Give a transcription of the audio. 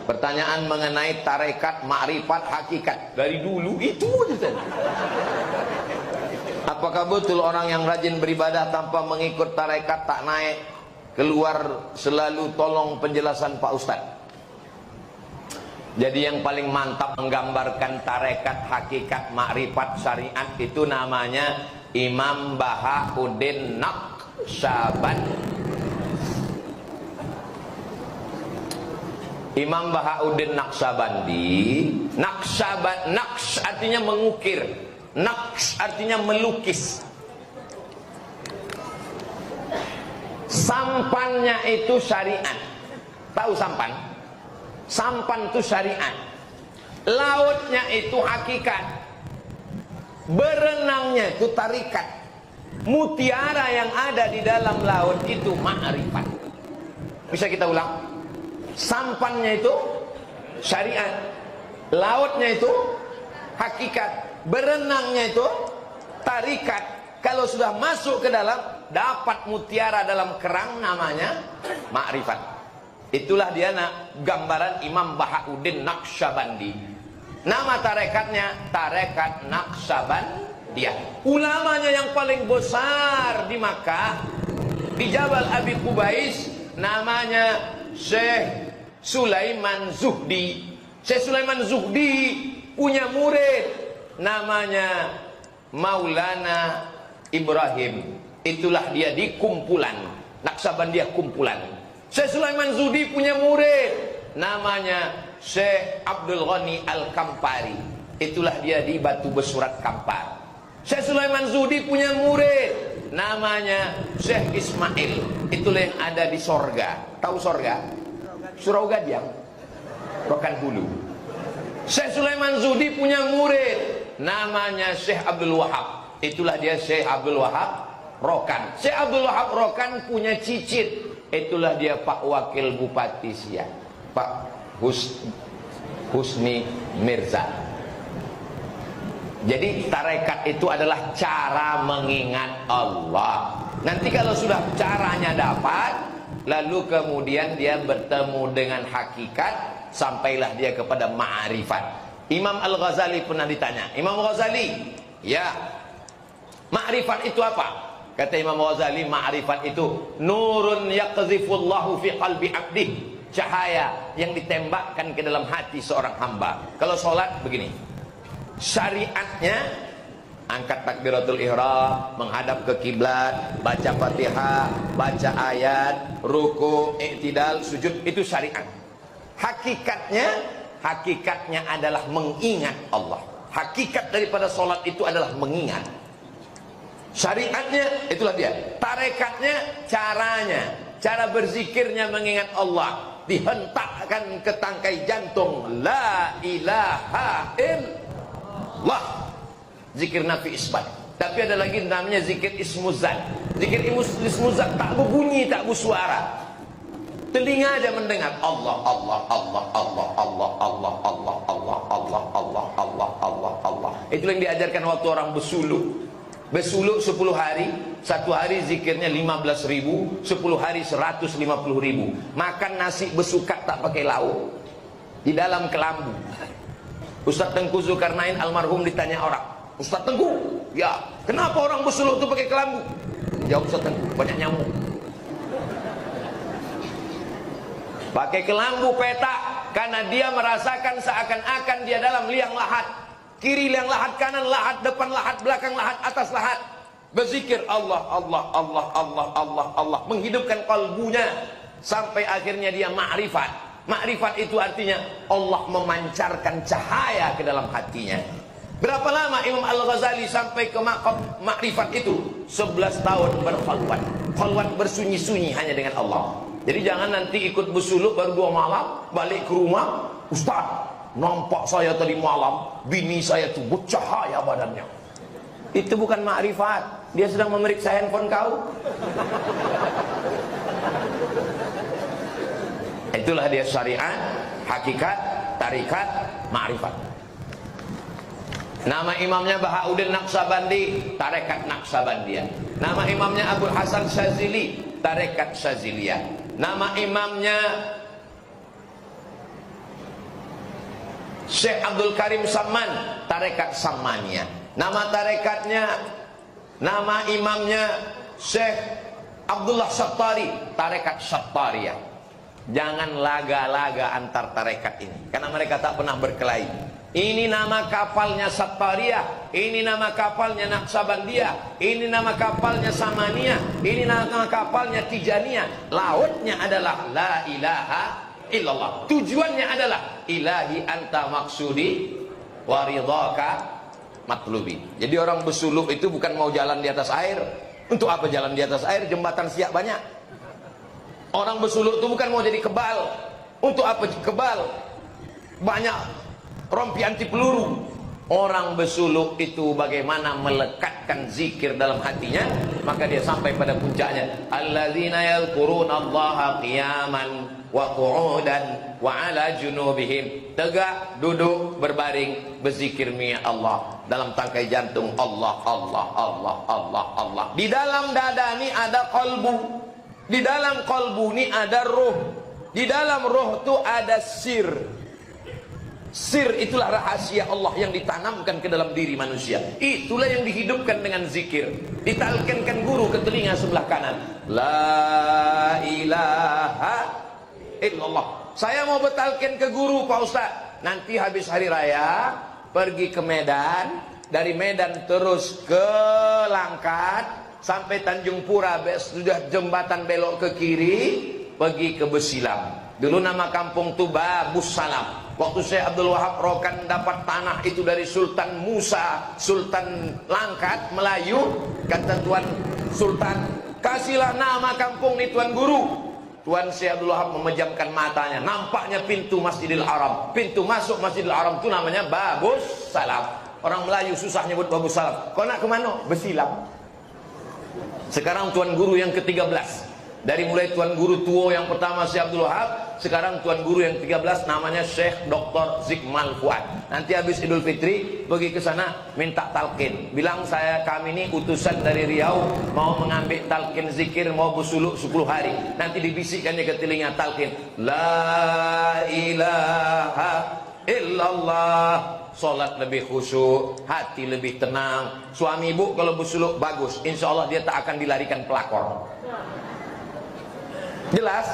Pertanyaan mengenai tarekat, ma'rifat, hakikat dari dulu itu saja. Apakah betul orang yang rajin beribadah tanpa mengikut tarekat tak naik keluar? Selalu tolong penjelasan Pak Ustadz. Jadi yang paling mantap menggambarkan tarekat, hakikat, ma'rifat, syariat itu namanya Imam Bahauddin Naqsyabandi. Imam Bahauddin Naqsyabandi, Naqs artinya mengukir, Naqs artinya melukis. Sampannya itu syariat. Tahu sampan? Sampan itu syariat. Lautnya itu hakikat. Berenangnya itu tarikat. Mutiara yang ada di dalam laut itu ma'rifat. Bisa kita ulang? Sampannya itu syariat, lautnya itu hakikat, berenangnya itu tarikat. Kalau sudah masuk ke dalam, dapat mutiara dalam kerang, namanya ma'rifat. Itulah dia gambaran Imam Bahauddin Naqsyabandi. Nama tarekatnya tarekat Naqsyabandiyah. Ulamanya yang paling besar di Makkah, di Jabal Abi Qubais, namanya Syekh Sulaiman Zuhdi. Syekh Sulaiman Zuhdi punya murid namanya Maulana Ibrahim. Itulah dia di kumpulan Naqsyabandiyah kumpulan. Syekh Sulaiman Zuhdi punya murid namanya Syekh Abdul Ghani Al-Kampari. Itulah dia di Batu Besurat Kampar. Syekh Sulaiman Zuhdi punya murid namanya Syekh Ismail. Itulah yang ada di sorga. Tahu sorga? Surau Gadiang, Rokan Hulu. Syekh Sulaiman Zuhdi punya murid namanya Syekh Abdul Wahab. Itulah dia Syekh Abdul Wahab Rokan. Syekh Abdul Wahab Rokan punya cicit. Itulah dia Pak Wakil Bupati Siak, Pak Husni Mirza. Jadi tarekat itu adalah cara mengingat Allah. Nanti kalau sudah caranya dapat, lalu kemudian dia bertemu dengan hakikat, sampailah dia kepada ma'rifat. Imam Al-Ghazali pernah ditanya, Imam Ghazali, ya, ma'rifat itu apa? Kata Imam Ghazali, ma'rifat itu nurun yaqzifullahu fi qalbi abdih, cahaya yang ditembakkan ke dalam hati seorang hamba. Kalau sholat begini, syariatnya angkat takbiratul ihram, menghadap ke kiblat, baca Fatihah, baca ayat, ruku, i'tidal, sujud, itu syariat. Hakikatnya adalah mengingat Allah. Hakikat daripada sholat itu adalah mengingat. Syariatnya itulah dia. Tarekatnya caranya, cara berzikirnya mengingat Allah, dihentakkan ke tangkai jantung, la ilaha illallah. Zikir nafi isbat. Tapi ada lagi namanya zikir ismuzat. Zikir ismuzat tak berbunyi, tak bersuara. Telinga aja mendengar Allah Allah Allah Allah Allah Allah Allah Allah Allah Allah Allah Allah Allah. Itu yang diajarkan waktu orang bersuluk. Bersuluk 10 hari, satu hari zikirnya 15.000, 10 hari 150.000. Makan nasi besukat tak pakai lauk di dalam kelambu. Ustaz Tengku Zulkarnain almarhum ditanya orang, Ustaz Tengku, ya, kenapa orang bersuluk itu pakai kelambu? Jawab Ustaz Tengku, banyak nyamuk. Pakai kelambu petak karena dia merasakan seakan-akan dia dalam liang lahat. Kiri liang lahat, kanan lahat, depan lahat, belakang lahat, atas lahat. Berzikir Allah, Allah, Allah, Allah, Allah, Allah. Menghidupkan kalbunya sampai akhirnya dia ma'rifat. Ma'rifat itu artinya Allah memancarkan cahaya ke dalam hatinya. Berapa lama Imam Al-Ghazali sampai ke maqam ma'rifat itu? 11 tahun berkhalwat. Khalwat bersunyi-sunyi hanya dengan Allah. Jadi jangan nanti ikut bersuluk baru 2 malam balik ke rumah, Ustaz, nampak saya tadi malam bini saya tuh bercahaya badannya. Itu bukan ma'rifat. Dia sedang memeriksa handphone kau. Itulah dia syariat, hakikat, tarikat, ma'rifat. Nama imamnya Bahauddin Naqsyabandi, tarekat Naqsyabandiyah. Nama imamnya Abu Hasan Syazili, tarekat Syaziliyah. Nama imamnya Syekh Abdul Karim Samman, tarekat Sammania. Nama tarekatnya, nama imamnya Syekh Abdullah Sattari, tarekat Sattariyah. Jangan laga-laga antar tarekat ini, karena mereka tak pernah berkelahi. Ini nama kapalnya Sattariyah, ini nama kapalnya Naqsabandiyah, ini nama kapalnya Samaniyah, ini nama kapalnya Tijaniyah. Lautnya adalah la ilaha illallah. Tujuannya adalah ilahi anta maksudi wa ridhaka matlubi. Jadi orang bersuluk itu bukan mau jalan di atas air. Untuk apa jalan di atas air? Jembatan siap banyak. Orang bersuluk itu bukan mau jadi kebal. Untuk apa kebal? Banyak rompi anti peluru. Orang bersuluk itu bagaimana melekatkan zikir dalam hatinya, maka dia sampai pada puncaknya. Alladzina yadhkurunallaha qiyaman wa qu'udan wa 'ala junubihim. Tegak, duduk, berbaring, berzikir mi Allah. Dalam tangkai jantung Allah, Allah, Allah, Allah, Allah. Di dalam dada ini ada qalbu. Di dalam qalbu ini ada ruh. Di dalam ruh itu ada sir. Sir itulah rahasia Allah yang ditanamkan ke dalam diri manusia. Itulah yang dihidupkan dengan zikir. Ditalkinkan guru ke telinga sebelah kanan. La ilaha illallah. Saya mau bertalkin ke guru Pak Ustaz. Nanti habis hari raya pergi ke Medan. Dari Medan terus ke Langkat sampai Tanjung Pura, sudah jembatan belok ke kiri, pergi ke Besilam. Dulu nama kampung itu Babus Salam. Waktu Syekh Abdul Wahab Rokan dapat tanah itu dari Sultan Musa, Sultan Langkat, Melayu, kata Tuan Sultan, kasihlah nama kampung ini Tuan Guru. Tuan Syekh Abdul Wahab memejamkan matanya, nampaknya pintu Masjidil Haram. Pintu masuk Masjidil Haram itu namanya Babus Salam. Orang Melayu susah nyebut Babus Salam. Kau nak ke mana? Besilam. Sekarang Tuan Guru yang ke-13. Dari mulai Tuan Guru tua yang pertama Syekh Abdul Wahab, sekarang Tuan Guru yang 13 namanya Syekh Dr. Zikmal Fuad. Nanti habis Idul Fitri pergi ke sana minta talqin. Bilang kami ini utusan dari Riau mau mengambil talqin zikir, mau bersuluk 10 hari. Nanti dibisikkannya ke telinga talqin. La ilaha illallah. Solat lebih khusyuk, hati lebih tenang. Suami ibu kalau bersuluk bagus, insya Allah dia tak akan dilarikan pelakor. Jelas?